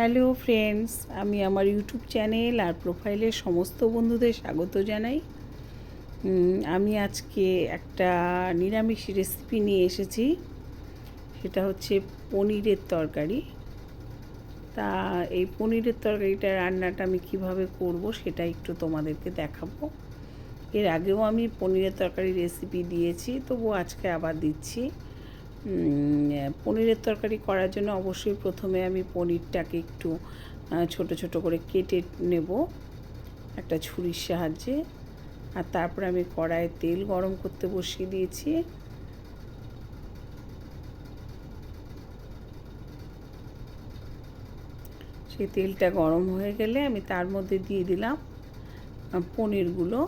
Hello friends, আমি আমার YouTube channel আর প্রোফাইলের সমস্ত বন্ধুদের স্বাগত জানাই। আমি আজকে একটা নিরামিষ রেসিপি নিয়ে এসেছি। সেটা হচ্ছে পনিরের তরকারি। তা এই পনিরের তরকারিটা রান্নাটা আমি কিভাবে করব সেটা একটু তোমাদেরকে দেখাবো। এর আগেও আমি পনিরের তরকারি রেসিপি দিয়েছি, তবুও আজকে আবার দিচ্ছি। পনিরের তরকারি করার জন্য অবশ্যই প্রথমে আমি পনিরটাকে একটু ছোট ছোট করে কেটে নেব একটা ছুরির সাহায্যে। আর তারপর আমি কড়াইয়ে তেল গরম করতে বসিয়ে দিয়েছি। সেই তেলটা গরম হয়ে গেলে আমি তার মধ্যে দিয়ে দিলাম পনিরগুলো।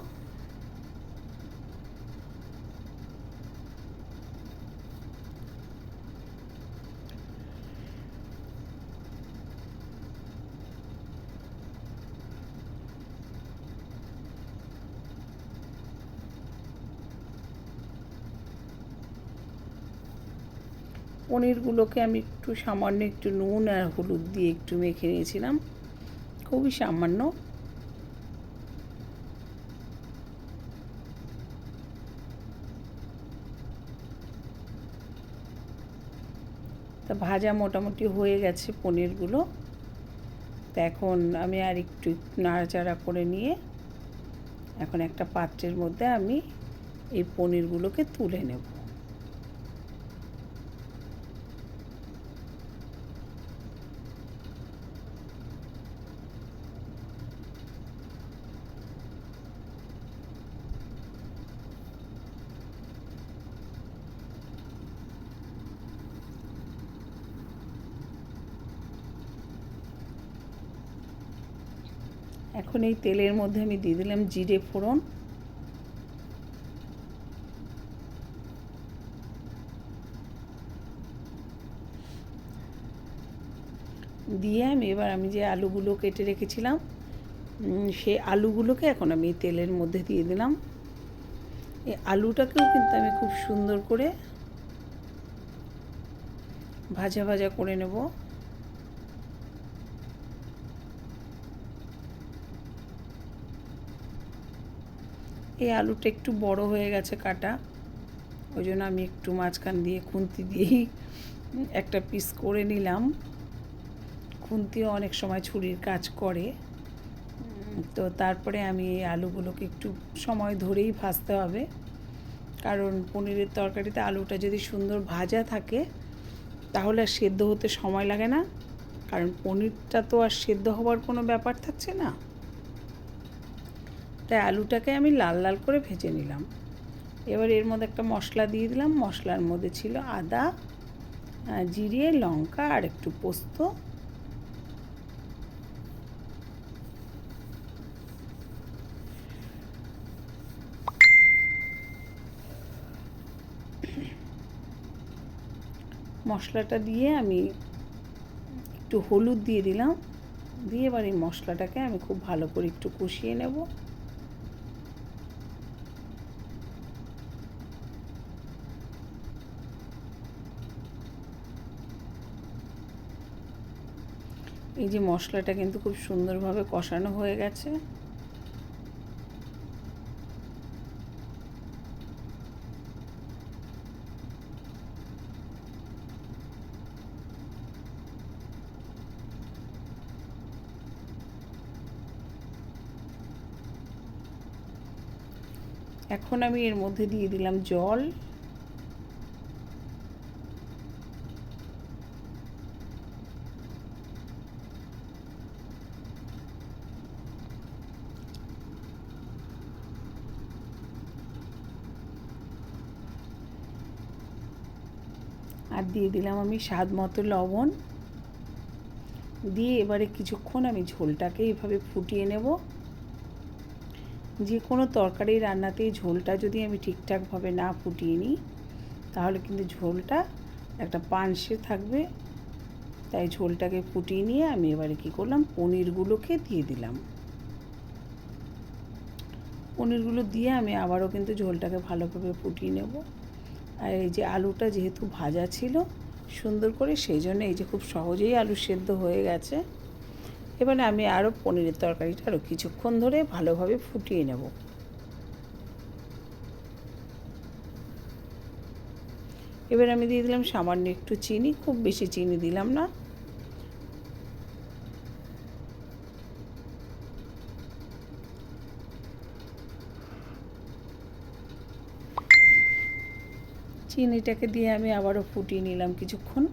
পনিরগুলোকে আমি একটু সামান্য একটু নুন আর হলুদ দিয়ে একটু মেখে নিয়েছিলাম, খুবই সামান্য। তা ভাজা মোটামুটি হয়ে গেছে পনিরগুলো। তা এখন আমি আর একটু নাড়াচাড়া করে নিয়ে এখন একটা পাত্রের মধ্যে আমি এই পনিরগুলোকে তুলে নেব। এখন এই তেলের মধ্যে আমি দিয়ে দিলাম জিরে ফোড়ন, দিয়ে আমি যে আলুগুলো কেটে রেখেছিলাম সেই আলুগুলোকে এখন আমি এই তেলের মধ্যে দিয়ে দিলাম। এই আলুটাকেও কিন্তু আমি খুব সুন্দর করে ভাজা ভাজা করে নেব। এই আলুটা একটু বড় হয়ে গেছে কাটা, ওই জন্য আমি একটু মাঝখান দিয়ে খুন্তি দিয়েই একটা পিস করে নিলাম। খুন্তিও অনেক সময় ছুরির কাজ করে। তো তারপরে আমি এই আলুগুলোকে একটু সময় ধরেই ভাজতে হবে, কারণ পনিরের তরকারিতে আলুটা যদি সুন্দর ভাজা থাকে তাহলে আর সেদ্ধ হতে সময় লাগে না, কারণ পনিরটা তো আর সেদ্ধ হওয়ার কোনো ব্যাপার থাকছে না। তাই আলুটাকে আমি লাল লাল করে ভেজে নিলাম। এবার এর মধ্যে একটা মশলা দিয়ে দিলাম। মশলার মধ্যে ছিল আদা, জিরে, লঙ্কা আর একটু পোস্ত। মশলাটা দিয়ে আমি একটু হলুদ দিয়ে দিলাম, দিয়ে এবার এই মশলাটাকে আমি খুব ভালো করে একটু কষিয়ে নেব। এই যে মশলাটা কিন্তু খুব সুন্দরভাবে কষানো হয়ে গেছে। এখন আমি এর মধ্যে দিয়ে দিলাম জল। আর দিয়ে দিলাম আমি স্বাদ মতো লবণ। দিয়ে এবারে কিছুক্ষণ আমি ঝোলটাকে এইভাবে ফুটিয়ে নেব। যে কোনো তরকারি রান্নাতেই ঝোলটা যদি আমি ঠিকঠাকভাবে না ফুটিয়ে নিই তাহলে কিন্তু ঝোলটা একটা পানসে থাকবে। তাই ঝোলটাকে ফুটিয়ে নিয়ে আমি এবারে কী করলাম, পনিরগুলোকে দিয়ে দিলাম। পনিরগুলো দিয়ে আমি আবারও কিন্তু ঝোলটাকে ভালোভাবে ফুটিয়ে নেব। আর এই যে আলুটা যেহেতু ভাজা ছিল সুন্দর করে, সেই জন্য এই যে খুব সহজেই আলু সেদ্ধ হয়ে গেছে। এবারে আমি আরও পনিরের তরকারিটা আরও কিছুক্ষণ ধরে ভালোভাবে ফুটিয়ে নেব। এবার আমি দিয়ে দিলাম সামান্য একটু চিনি, খুব বেশি চিনি দিলাম না। চিনিটাকে দিয়ে আমি আবারও ফুটিয়ে নিলাম কিছুক্ষণ।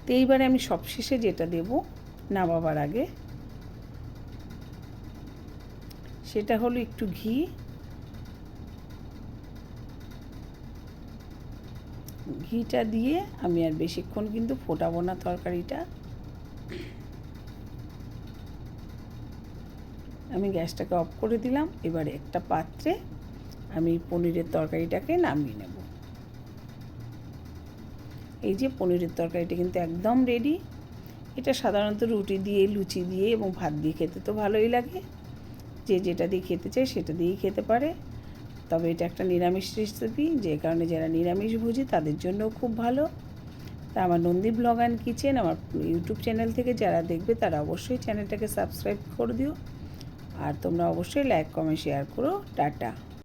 তো এইবারে আমি সবশেষে যেটা দেব নামাবার আগে, সেটা হলো একটু ঘি। ঘিটা দিয়ে আমি আর বেশিক্ষণ কিন্তু ফোটাবো না তরকারিটা। আমি গ্যাসটাকে অফ করে দিলাম। এবারে একটা পাত্রে আমি পনিরের তরকারিটাকে নামিয়ে নেব। এই যে পনিরের তরকারিটা কিন্তু একদম রেডি। এটা সাধারণত রুটি দিয়ে, লুচি দিয়ে এবং ভাত দিয়ে খেতে তো ভালোই লাগে। যে যেটা দিয়ে খেতে চায় সেটা দিয়েই খেতে পারে। তবে এটা একটা নিরামিষ রেসিপি, যে কারণে যারা নিরামিষভোজী তাদের জন্যও খুব ভালো। তা আমার নন্দী ব্লগ অ্যান্ড কিচেন আমার ইউটিউব চ্যানেল থেকে যারা দেখবে তারা অবশ্যই চ্যানেলটাকে সাবস্ক্রাইব করে দিও। আর তোমরা অবশ্যই লাইক, কমেন্ট, শেয়ার করো। টাটা।